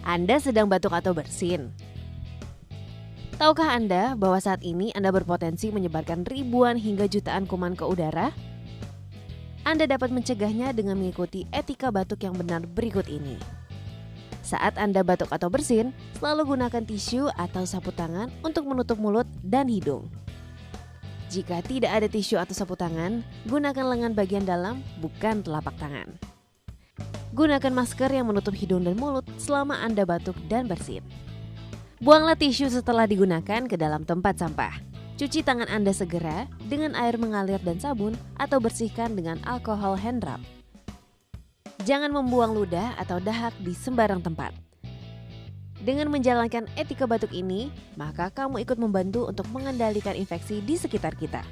Anda sedang batuk atau bersin? Tahukah Anda bahwa saat ini Anda berpotensi menyebarkan ribuan hingga jutaan kuman ke udara? Anda dapat mencegahnya dengan mengikuti etika batuk yang benar berikut ini. Saat Anda batuk atau bersin, selalu gunakan tisu atau sapu tangan untuk menutup mulut dan hidung. Jika tidak ada tisu atau sapu tangan, gunakan lengan bagian dalam, bukan telapak tangan. Gunakan masker yang menutup hidung dan mulut selama Anda batuk dan bersin. Buanglah tisu setelah digunakan ke dalam tempat sampah. Cuci tangan Anda segera dengan air mengalir dan sabun atau bersihkan dengan alkohol hand rub. Jangan membuang ludah atau dahak di sembarang tempat. Dengan menjalankan etika batuk ini, maka kamu ikut membantu untuk mengendalikan infeksi di sekitar kita.